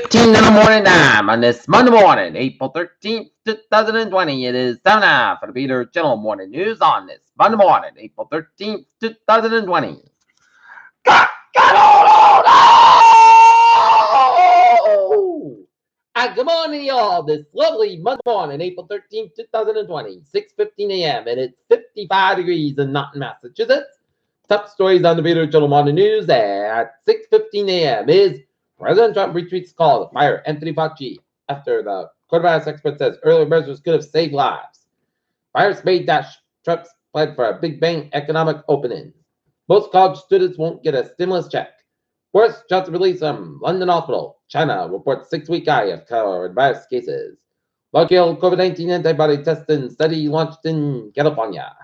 6:15 in the morning time on this Monday morning, April 13th, 2020. It is time now for the Peter Channel Morning News on this Monday morning, April 13th, 2020. Good morning, y'all. This lovely Monday morning, April 13th, 2020, 6:15 a.m. and it's 55 degrees in Norton, Massachusetts. Top stories on the Peter Channel Morning News at 6:15 a.m. is President Trump retweets call to fire Anthony Fauci after the coronavirus expert says earlier measures could have saved lives. Virus made Trump's pled for a Big Bang economic opening. Most college students won't get a stimulus check. Worst shots release from London hospital. China reports 6-week high of coronavirus cases. Local COVID-19 antibody testing study launched in California.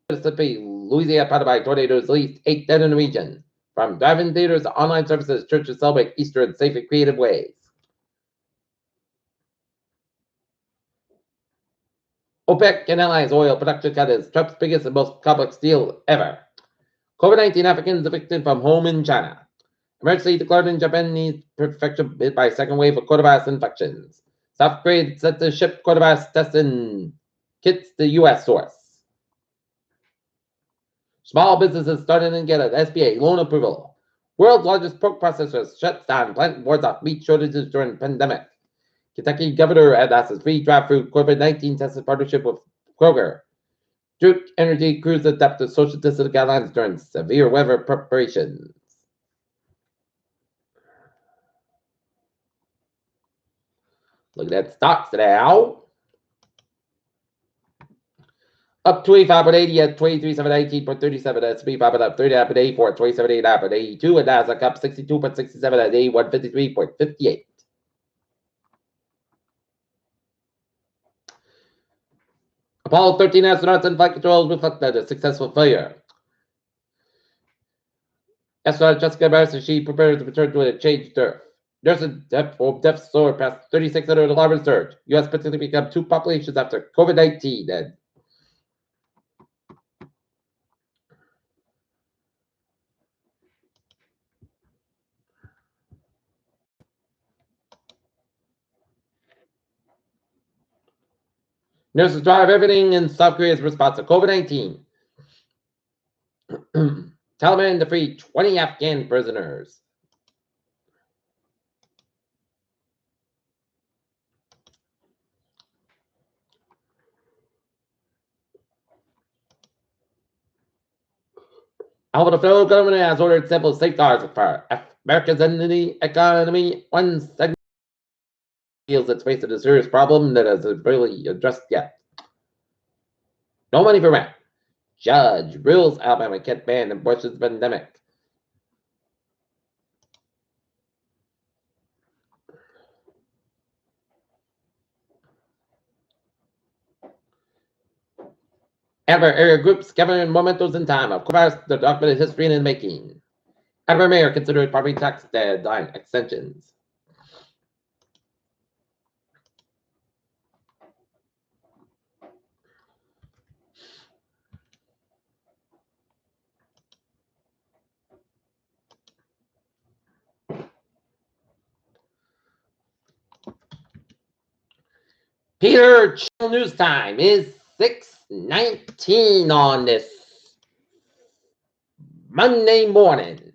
Mississippi, Louisiana, pounded by tornadoes, at least 8 dead in the region. From drive-in theaters to online services, churches celebrate Easter in safe and creative ways. OPEC can analyze oil production cut as Trump's biggest and most complex deal ever. COVID-19 Africans evicted from home in China. Emergency declared in Japanese prefecture hit by second wave of coronavirus infections. South Korea set to ship coronavirus testing kits to U.S. source. Small businesses starting to get an SBA loan approval. World's largest pork processors shuts down plant boards off meat shortages during pandemic. Kentucky governor announces free drive-through COVID-19 testing partnership with Kroger. Duke Energy crews adapt to social distancing guidelines during severe weather preparations. Looking at stocks now. Up 25.80 at 23,719.37. S&P 500 up 30.84 at 27.89.82. And Nasdaq up 62.67 at 8153.58. Apollo 13 astronauts and flight controls reflected a successful failure. Astronaut Jessica Barris as she prepares to return to a changed Earth. Nursing deaths soar past 3,600 alarming surge. U.S. potentially become 2 populations after COVID-19. And nurses drive everything in South Korea's response to COVID-19. Taliban to free 20 Afghan prisoners. However, the federal government has ordered several safeguards for America's economy. One segment feels it's facing a serious problem that isn't really addressed yet. No money for rent. Judge rules Alabama can't ban abortion pandemic. Amber area groups gathering mementos in time of coronavirus, the documented history in the making. Amber mayor considered property tax deadline extensions. Peter Channel News Time is 6:19 on this Monday morning.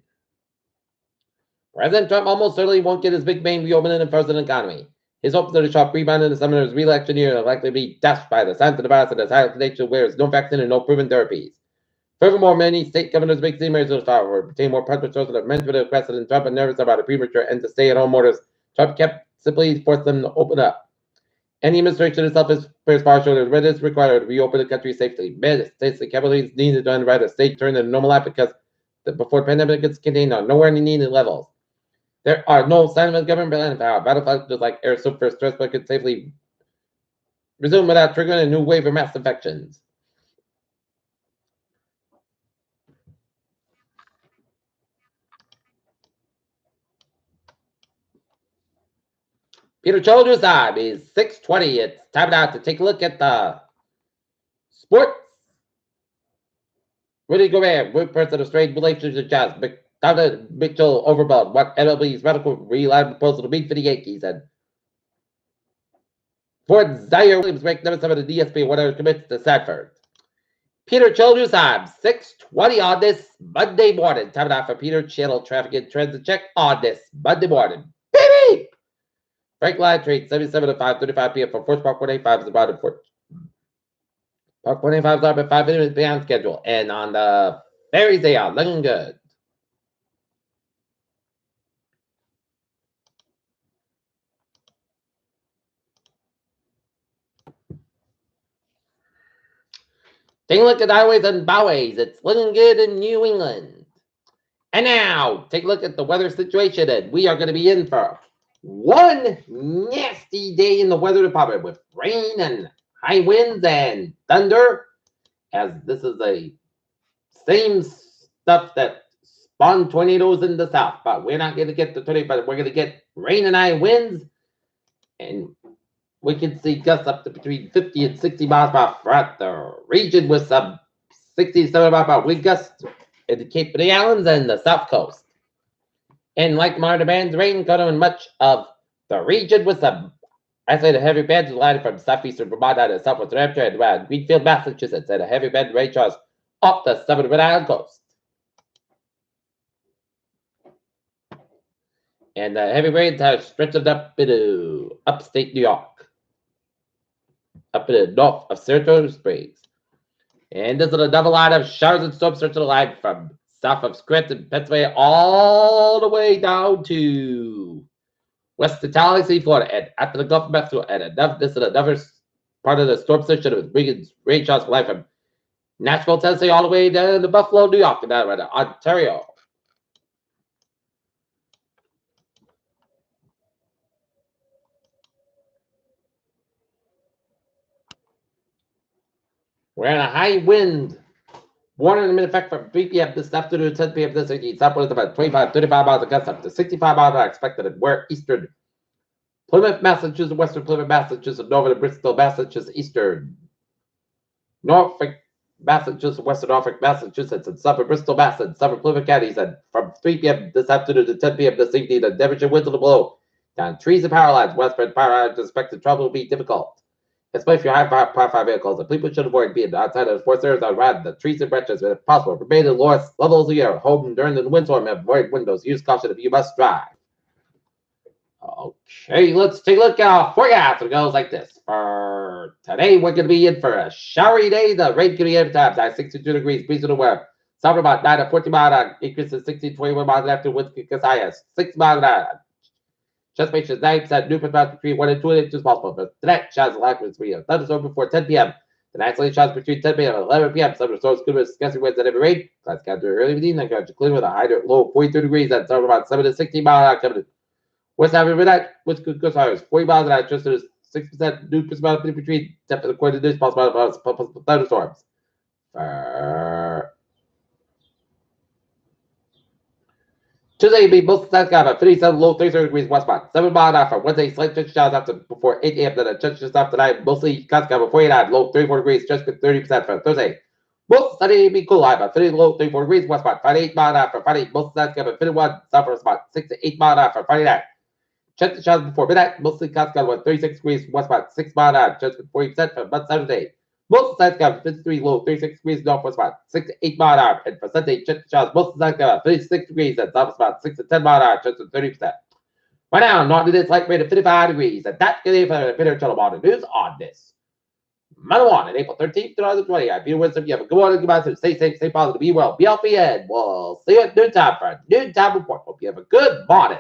President Trump almost certainly won't get his Big Bang reopening and frozen economy. His hopes of a sharp rebound in the summer of his re-election year are likely to be dashed by the science of the virus and its high contagion where there's no vaccine and no proven therapies. Furthermore, many state governors make senior measures to retain more public sources of mental President Trump and nervous about a premature end to stay-at-home orders. Trump kept simply forced them to open up. Any administration itself is far short of what is required to reopen the country safely. States and capitals needed to underwrite a state turn to normal life because before the pandemic gets contained on nowhere near needed levels. There are no signs of government plan of how battlefields like air super stress but could safely resume without triggering a new wave of mass infections. Peter Children's time is 6:20. It's time now to take a look at the sports Rudy Gobert, one person of strained relationship jazz. Dr. Mitchell overblown. What MLB's medical reliable proposal to meet for the Yankees. And Ford Zaire Williams ranked number 7 in the DSP, whatever commits to Sanford. Peter Childress on 6:20 on this Monday morning. Time out for Peter Channel traffic and transit check on this Monday morning. Baby! Frank Line trade 77 to 5:35 p.m. for Force Park 185 is the bottom for Park 185 is up at 5 minutes beyond schedule. And on the ferries, they are looking good. Take a look at highways and byways. It's looking good in New England. And now, take a look at the weather situation. And we are going to be in for one nasty day in the weather department with rain and high winds and thunder. As this is the same stuff that spawned tornadoes in the south. But we're not going to get the tornado, but we're going to get rain and high winds. And we can see gusts up to between 50 and 60 miles per hour throughout the region with some 60 to 70 miles per hour wind gusts in the Cape of the Islands and the South Coast. And like minor bands, rain covering much of the region with some isolated heavy bands lighted from southeastern Vermont to southwest New Hampshire and around Greenfield, Massachusetts, and a heavy band rain showers up the southern Rhode Island coast. And the heavy rains have stretched up into upstate New York, up in the north of Saratoga Springs. And this is a double line of showers and storms stretching the line from south of Scranton, Pennsylvania, all the way down to west of Tallahassee, Florida, and after the Gulf of Mexico. And this is another part of the storm system with Wiggins rain showers for life from Nashville, Tennessee, all the way down to Buffalo, New York, and down to Ontario. We're in a high wind warning in effect from 3 p.m. this afternoon, 10 p.m. this evening. Southwest about 25, 35 miles of gusts up to 65 miles an hour expected in where eastern Plymouth, Massachusetts, western Plymouth, Massachusetts, northern Bristol, Massachusetts, eastern Norfolk, Massachusetts, western Norfolk, Massachusetts, and southern Bristol, Massachusetts, southern Plymouth counties. And from 3 p.m. this afternoon to 10 p.m. this evening, the temperature winds will blow down trees and power lines. Westbound power lines expected trouble will be difficult. Especially if you're high profile vehicles, and people should avoid being outside of the forest areas around the trees and branches if possible. Remain in the lowest levels of the air. Home during the windstorm and avoid windows. Use caution if you must drive. Okay, let's take a look at our forecast. It goes like this. For today, we're going to be in for a showery day. The rain can be every time. High 62 degrees, breeze in the wind. Summer about 9 to 14 miles an hour. Increase to 16 to 21 miles an hour. After winds kick as high as 6 miles an hour. Chest patient is 9%, new percent between 1 and 2 inches possible. But tonight, showers are likely to be a thunderstorm before 10 p.m. The night isolated showers between 10 p.m. and 11 p.m. Thunderstorms could be discussing winds and heavy rain. Clouds got during early evening. Then got to clear with a high to low 42 degrees. That's about 7 to 16 miles an hour coming in. West Africa midnight, which could go higher 40 miles an hour. Just as 6% new percent between 10 and according to this possible thunderstorms. Tuesday will be most south sky about 57 low 37 degrees westbound. 7 miles an hour for Wednesday, slight chance showers after before 8 a.m. Then a chance just after tonight, mostly south sky before 49, low 34 degrees, just 30% for Thursday. Most sunny will be cool high about 30 low 34 degrees westbound. Friday 8 miles an hour for Friday, most south sky about 51, southwest about 6 to 8 miles an hour for Friday night. Chance showers before midnight, mostly south sky about 36 degrees westbound, 6 miles an hour, just 40% for Month Saturday. Most south sky 53 low 36 degrees northwest about 6 to 8 miles an hour. And for Sunday, chance showers most south sky about 36 degrees and southwest about 6 to 10 miles an hour, just 30%. Right now, north is light rate of 55 degrees. And that's going to be for the Peter Channel Morning News on this Monday on April 13th, 2020. I'm Peter Wisdom. You have a good morning, goodbye. Stay safe, stay positive, be well, be healthy, and we'll see you at noontime for a noontime report. Hope you have a good morning.